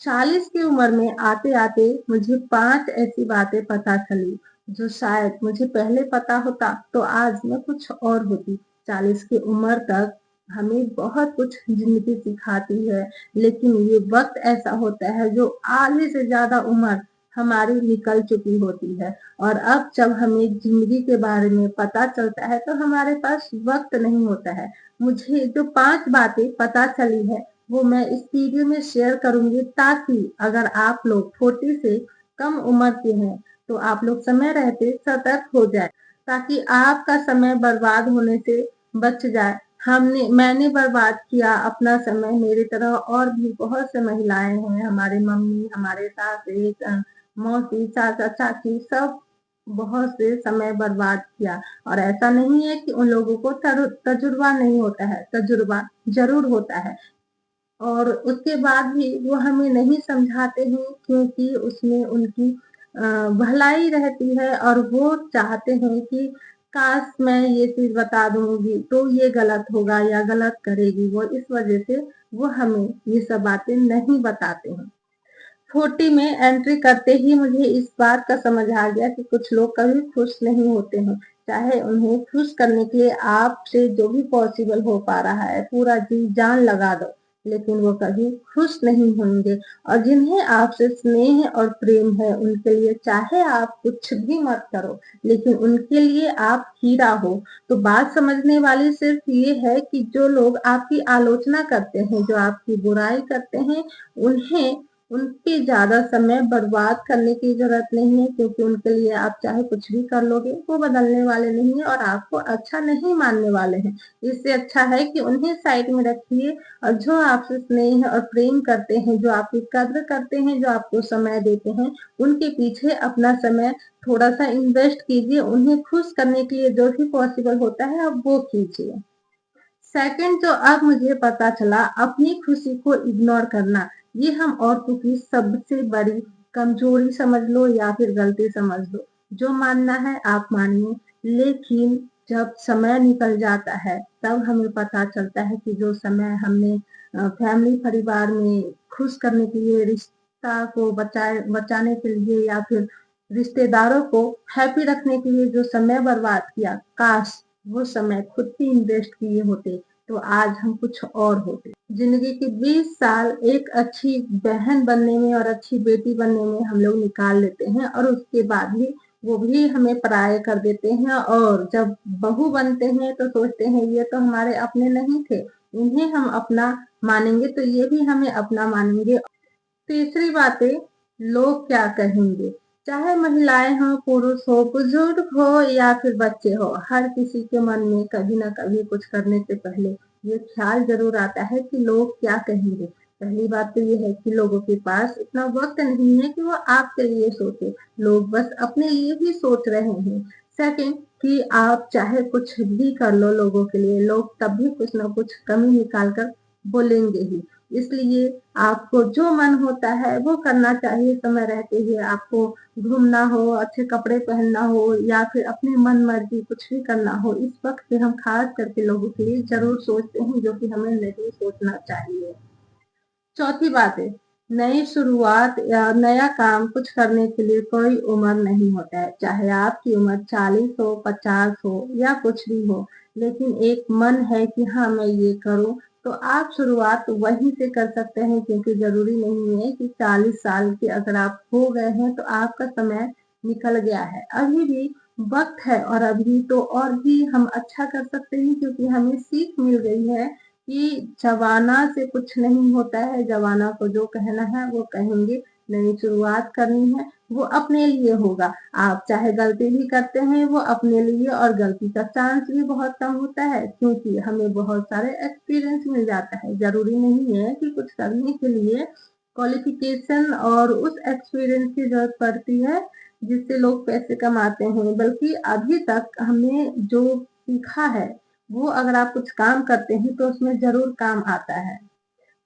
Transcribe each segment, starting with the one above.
40 की उम्र में आते-आते मुझे 5 ऐसी बातें पता चली, जो शायद मुझे पहले पता होता तो आज मैं कुछ और होती। 40 की उम्र तक हमें बहुत कुछ ज़िंदगी सिखाती है, लेकिन ये वक़्त ऐसा होता है जो आधे से ज़्यादा उम्र हमारी निकल चुकी होती है और अब जब हमें ज़िंदगी के बारे में पता चलता है, तो हमारे पास वक़्त नहीं होता है। मुझे जो 5 बातें पता चली है, वो मैं इस वीडियो में शेयर करूँगी ताकि अगर आप लोग 40 से कम उम्र के हैं, तो आप लोग समय रहते सतर्क हो जाएँ, ताकि आपका समय बर्बाद होने से बच जाए। मैंने बर्बाद किया अपना समय, मेरी तरह और भी बहुत से महिलाएँ हैं, हमारे मम्मी, हमारे सास, मौसी, चाचा, चाची सब बहुत से समय बर्बाद किया और ऐसा नहीं है कि उन लोगों को तजुर्बा नहीं होता है, तजुर्बा ज़रूर होता है। और उसके बाद भी वो हमें नहीं समझाते हैं क्योंकि उसमें उनकी भलाई रहती है और वो चाहते हैं कि काश मैं ये चीज़ बता दूँगी तो ये गलत होगा या गलत करेगी वो, इस वज़ह से वो हमें ये सब बातें नहीं बताते हैं। 40 में एंट्री करते ही मुझे इस बात का समझ आ गया कि कुछ लोग कभी खुश नहीं होते हैं। चाहे उन्हें खुश करने के लिए आपसे जो भी पॉसिबल हो पा रहा है, पूरा जी-जान लगा दो, लेकिन वो कभी खुश नहीं होंगे और जिन्हें आपसे स्नेह और प्रेम है, उनके लिए चाहे आप कुछ भी मत करो, लेकिन उनके लिए आप हीरा हो। तो बात समझने वाली सिर्फ़ ये है कि जो लोग आपकी आलोचना करते हैं, जो आपकी बुराई करते हैं, उन्हें उन पे ज़्यादा समय बर्बाद करने की ज़रूरत नहीं है क्योंकि उनके लिए आप चाहे कुछ भी कर लोगे, वो बदलने वाले नहीं हैं और आपको अच्छा नहीं मानने वाले हैं। इससे अच्छा है कि उन्हें साइड में रखिए और जो आपसे स्नेह और प्रेम करते हैं, जो आपकी कद्र करते हैं, जो आपको समय देते हैं, उनके पीछे अपना समय थोड़ा-सा इन्वेस्ट कीजिए। उन्हें खुश करने के लिए जो भी पॉसिबल होता है, आप वो कीजिए। सेकंड जो अब मुझे पता चला, अपनी खुशी को इग्नोर करना, ये हम औरतों की सबसे बड़ी कमजोरी समझ लो या फिर गलती समझ लो। जो मानना है आप मानिए, लेकिन जब समय निकल जाता है, तब हमें पता चलता है कि जो समय हमने फैमिली परिवार में खुश करने के लिए, रिश्ता को बचाने के लिए या फिर रिश्तेदारों को हैप्पी रखने के लिए जो समय बर्बाद किया, काश वो समय खुद पे इन्वेस्ट किए होते तो आज हम कुछ और होते। जिंदगी के 20 साल एक अच्छी बहन बनने में और अच्छी बेटी बनने में हम लोग निकाल लेते हैं और उसके बाद भी वो भी हमें पराये कर देते हैं और जब बहू बनते हैं तो सोचते हैं ये तो हमारे अपने नहीं थे, इन्हें हम अपना मानेंगे तो ये भी हमें अपना मानेंगे। तीसरी बातें, लोग क्या कहेंगे? चाहे महिलाएँ हों, पुरुष हो, बुजुर्ग हो या फिर बच्चे हो, हर किसी के मन में कभी न कभी कुछ करने से पहले ये ख़्याल ज़रूर आता है कि लोग क्या कहेंगे? पहली बात तो ये है कि लोगों के पास इतना वक़्त नहीं है कि वो आपके लिए सोचें, लोग बस अपने लिए ही सोच रहे हैं। सेकंड कि आप चाहे कुछ भी कर लो लोगों के लिए, लोग तब भी कुछ न कुछ कमी निकाल कर बोलेंगे ही। इसलिए आपको जो मन होता है वो करना चाहिए समय रहते हुए। आपको घूमना हो, अच्छे कपड़े पहनना हो या फिर अपनी मन मर्जी कुछ भी करना हो, इस वक़्त पे हम ख़ास करके लोगों के लिए ज़रूर सोचते हैं, जो कि हमें नहीं सोचना चाहिए। चौथी बात है, नई शुरुआत या नया काम कुछ करने के लिए कोई उम्र नहीं होता है। चाहे आपकी उम्र 40 हो, 50 हो या कुछ भी हो, लेकिन एक मन है कि हाँ, मैं ये करूँ, तो आप शुरुआत वहीं से कर सकते हैं क्योंकि ज़रूरी नहीं है कि 40 साल के अगर आप हो गए हैं, तो आपका समय निकल गया है। अभी भी वक़्त है और अभी तो और भी हम अच्छा कर सकते हैं क्योंकि हमें सीख मिल गई है कि जमाना से कुछ नहीं होता है, जमाना को जो कहना है वो कहेंगे, नई शुरुआत करनी है, वो अपने लिए होगा। आप चाहे गलती भी करते हैं वो अपने लिए और गलती का चांस भी बहुत कम होता है क्योंकि हमें बहुत सारे एक्सपीरियंस मिल जाता है। ज़रूरी नहीं है कि कुछ करने के लिए क्वालिफ़िकेशन और उस एक्सपीरियंस की ज़रूरत पड़ती है जिससे लोग पैसे कमाते हैं, बल्कि अभी तक हमने जो सीखा है वो अगर आप कुछ काम करते हैं तो उसमें ज़रूर काम आता है।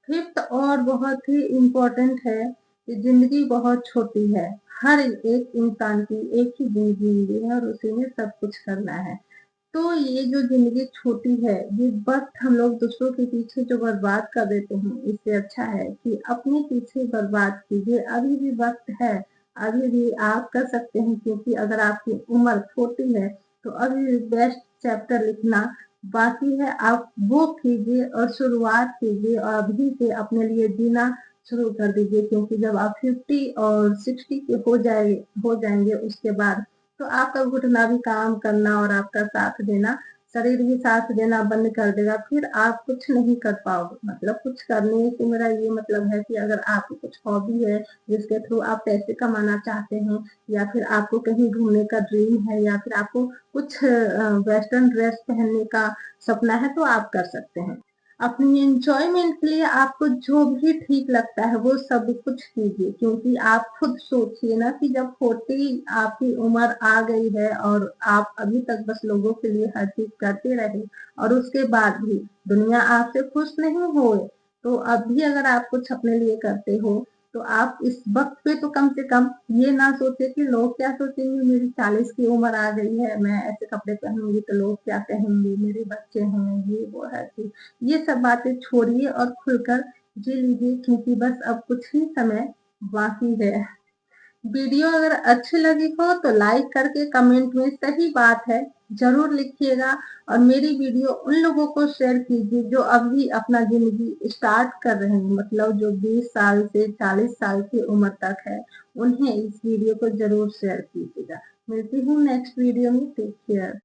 फिफ्थ और बहुत ही इम्पोर्टेंट है कि ज़िंदगी बहुत छोटी है। हर एक इंसान की एक ही ज़िंदगी है और उसी में सब कुछ करना है। तो ये जो ज़िंदगी छोटी है, ये वक़्त हम लोग दूसरों के पीछे जो बर्बाद कर देते हैं, इससे अच्छा है कि अपने पीछे बर्बाद कीजिए। अभी भी वक़्त है, अभी भी आप कर सकते हैं क्योंकि अगर आपकी उम्र छोटी है, तो अभी भी बेस्ट चैप्टर लिखना बाकी है। आप वो कीजिए और शुरुआत कीजिए और अभी से अपने लिए जीना शुरू कर दीजिए क्योंकि जब आप 50 और 60 के हो जाएँगे उसके बाद तो आपका घुटना भी काम करना और आपका साथ देना, शरीर भी साथ देना बंद कर देगा, फिर आप कुछ नहीं कर पाओगे। मतलब कुछ करने से मेरा ये मतलब है कि अगर आपकी कुछ हॉबी है, जिसके थ्रू आप पैसे कमाना चाहते हैं या फिर आपको कहीं घूमने का ड्रीम है या फिर आपको कुछ वेस्टर्न ड्रेस पहनने का सपना है, तो आप कर सकते हैं। अपनी एन्जॉयमेंट के लिए आपको जो भी ठीक लगता है वो सब कुछ कीजिए क्योंकि आप खुद सोचिए ना कि जब 40 आपकी उम्र आ गई है और आप अभी तक बस लोगों के लिए हर चीज़ करते रहे और उसके बाद भी दुनिया आपसे खुश नहीं होए, तो अब भी अगर आप कुछ अपने लिए करते हो, तो आप इस वक़्त पे तो कम से कम ये ना सोचे कि लोग क्या सोचेंगे मेरी 40 की उम्र आ गई है, मैं ऐसे कपड़े पहनूँगी तो लोग क्या कहेंगे, मेरे बच्चे हैं, ये वो है चीज़। ये सब बातें छोड़िए और खुलकर जी लीजिए क्योंकि बस अब कुछ ही समय बाकी है। वीडियो अगर अच्छी लगी हो तो लाइक करके कमेंट में सही बात है ज़रूर लिखिएगा और मेरी वीडियो उन लोगों को शेयर कीजिए जो अभी अपना ज़िंदगी स्टार्ट कर रहे हैं मतलब जो 20 साल से 40 साल की उम्र तक है, उन्हें इस वीडियो को ज़रूर शेयर कीजिएगा। मिलती हूँ नेक्स्ट वीडियो में, टेक केयर।